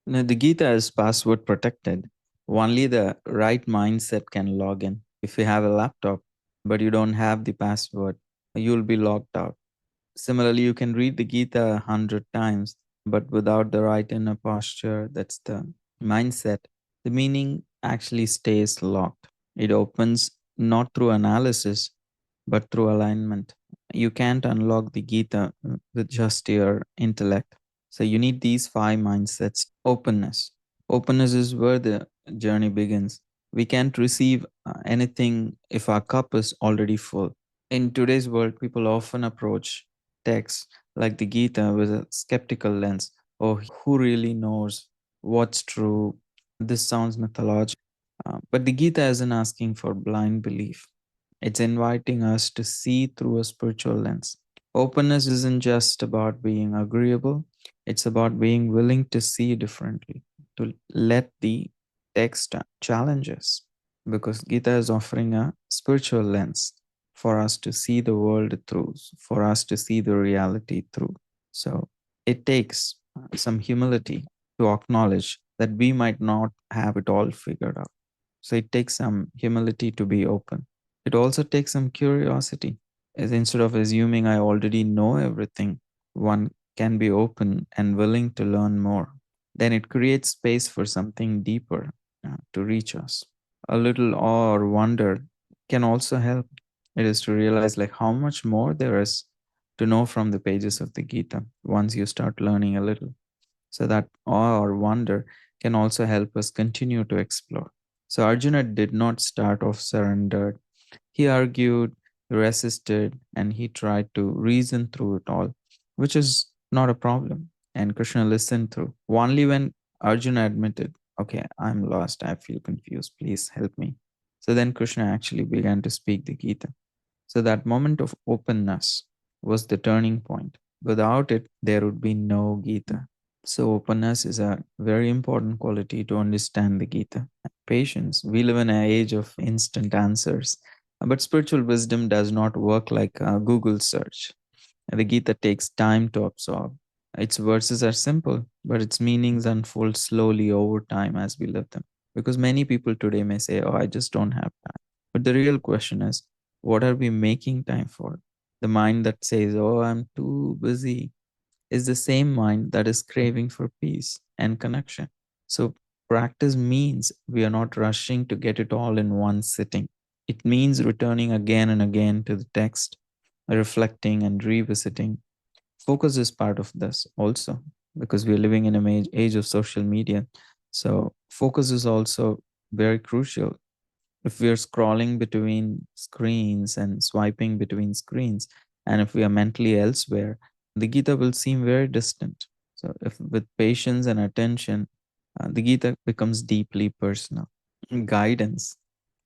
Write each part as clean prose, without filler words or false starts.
Now, the Gita is password protected. Only the right mindset can log in. If you have a laptop, but you don't have the password, you'll be logged out. Similarly, you can read the Gita 100 times, but without the right inner posture, that's the mindset, the meaning actually stays locked. It opens not through analysis, but through alignment. You can't unlock the Gita with just your intellect. So you need these five mindsets. Openness. Openness is where the journey begins. We can't receive anything if our cup is already full. In today's world, people often approach texts like the Gita with a skeptical lens. Oh, who really knows what's true? This sounds mythological. But the Gita isn't asking for blind belief, it's inviting us to see through a spiritual lens. Openness isn't just about being agreeable, it's about being willing to see differently, to let the text challenge us. Because Gita is offering a spiritual lens for us to see the world through, for us to see the reality through. So it takes some humility to acknowledge that we might not have it all figured out. So it takes some humility to be open. It also takes some curiosity. As instead of assuming I already know everything, one can be open and willing to learn more. Then it creates space for something deeper to reach us. A little awe or wonder can also help. It is to realize like how much more there is to know from the pages of the Gita once you start learning a little. So that awe or wonder can also help us continue to explore. So Arjuna did not start off surrendered. He argued, resisted, and he tried to reason through it all, which is not a problem. And Krishna listened through. Only when Arjuna admitted, okay, I'm lost, I feel confused, please help me. So then Krishna actually began to speak the Gita. So that moment of openness was the turning point. Without it, there would be no Gita. So, openness is a very important quality to understand the Gita. Patience. We live in an age of instant answers, but spiritual wisdom does not work like a Google search. The Gita takes time to absorb. Its verses are simple, but its meanings unfold slowly over time as we live them. Because many people today may say, oh, I just don't have time. But the real question is, what are we making time for? The mind that says, oh, I'm too busy, is the same mind that is craving for peace and connection. So, practice means we are not rushing to get it all in one sitting. It means returning again and again to the text, reflecting and revisiting. Focus is part of this also because we're living in an age of social media. So, focus is also very crucial. If we are scrolling between screens and swiping between screens, and if we are mentally elsewhere, the Gita will seem very distant. So, if with patience and attention, the Gita becomes deeply personal. Guidance.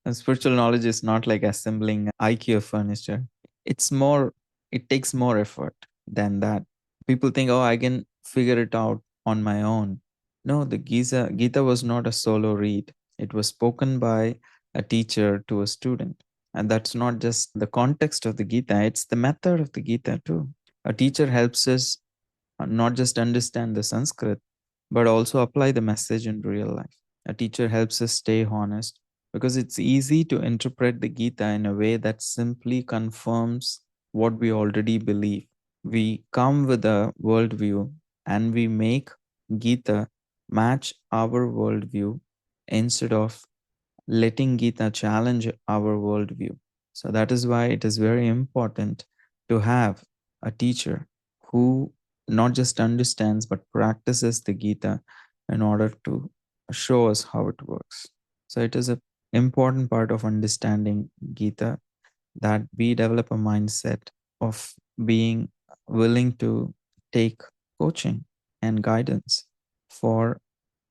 And spiritual knowledge is not like assembling IKEA furniture. It's more, it takes more effort than that. People think, oh, I can figure it out on my own. No, the Gita was not a solo read. It was spoken by a teacher to a student. And that's not just the context of the Gita, it's the method of the Gita too. A teacher helps us not just understand the Sanskrit, but also apply the message in real life. A teacher helps us stay honest because it's easy to interpret the Gita in a way that simply confirms what we already believe. We come with a worldview and we make Gita match our worldview instead of letting Gita challenge our worldview. So that is why it is very important to have a teacher who not just understands but practices the Gita in order to show us how it works. So it is an important part of understanding Gita that we develop a mindset of being willing to take coaching and guidance for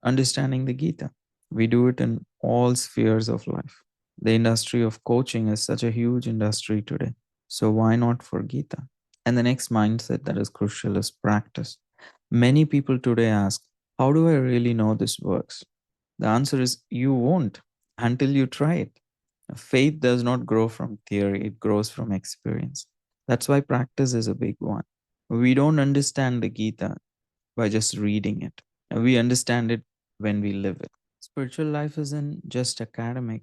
understanding the Gita. We do it in all spheres of life. The industry of coaching is such a huge industry today. So why not for Gita? And the next mindset that is crucial is practice. Many people today ask, how do I really know this works? The answer is you won't until you try it. Faith does not grow from theory, it grows from experience. That's why practice is a big one. We don't understand the Gita by just reading it. And we understand it when we live it. Spiritual life isn't just academic.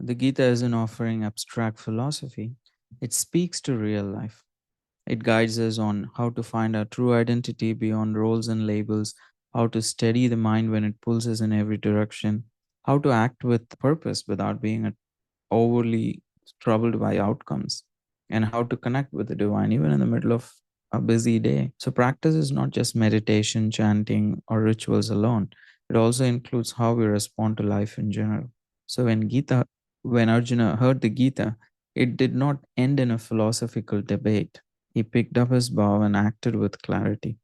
The Gita isn't offering abstract philosophy, it speaks to real life. It guides us on how to find our true identity beyond roles and labels, how to steady the mind when it pulls us in every direction, how to act with purpose without being overly troubled by outcomes, and how to connect with the divine even in the middle of a busy day. So, practice is not just meditation, chanting, or rituals alone, it also includes how we respond to life in general. So, when Arjuna heard the Gita, it did not end in a philosophical debate. He picked up his bow and acted with clarity.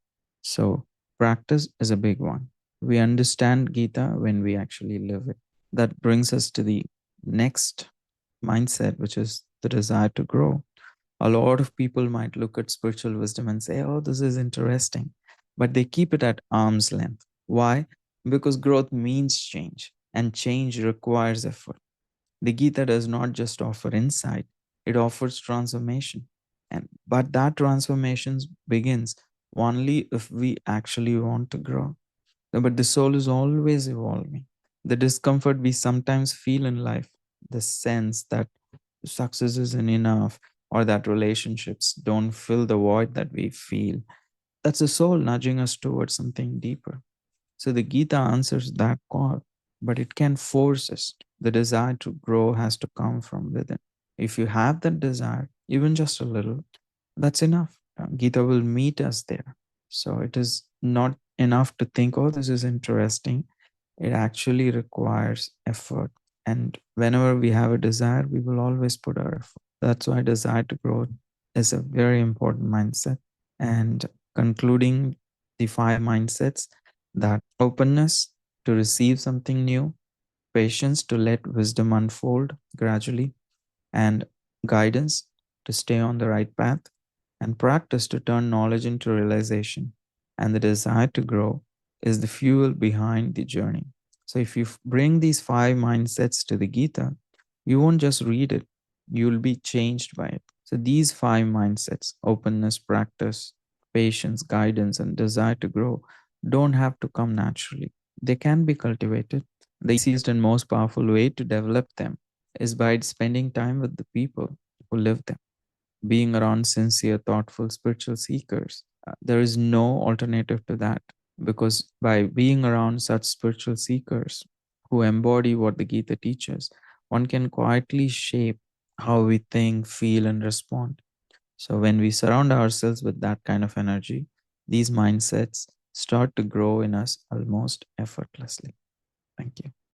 So, practice is a big one. We understand Gita when we actually live it. That brings us to the next mindset, which is the desire to grow. A lot of people might look at spiritual wisdom and say, oh, this is interesting, but they keep it at arm's length. Why? Because growth means change, and change requires effort. The Gita does not just offer insight, it offers transformation. But that transformation begins only if we actually want to grow. But the soul is always evolving. The discomfort we sometimes feel in life, the sense that success isn't enough or that relationships don't fill the void that we feel, that's the soul nudging us towards something deeper. So the Gita answers that call, but it can force us. The desire to grow has to come from within. If you have that desire, even just a little, that's enough. Gita will meet us there. So it is not enough to think, oh, this is interesting. It actually requires effort. And whenever we have a desire, we will always put our effort. That's why desire to grow is a very important mindset. And concluding the five mindsets, that openness to receive something new, patience to let wisdom unfold gradually, and guidance to stay on the right path, and practice to turn knowledge into realization, and the desire to grow is the fuel behind the journey. So, if you bring these five mindsets to the Gita, you won't just read it, you'll be changed by it. So, these five mindsets, openness, practice, patience, guidance, and desire to grow, don't have to come naturally. They can be cultivated. The easiest and most powerful way to develop them is by spending time with the people who live them, being around sincere, thoughtful, spiritual seekers. There is no alternative to that, because by being around such spiritual seekers who embody what the Gita teaches, one can quietly shape how we think, feel, and respond. So when we surround ourselves with that kind of energy, these mindsets start to grow in us almost effortlessly. Thank you.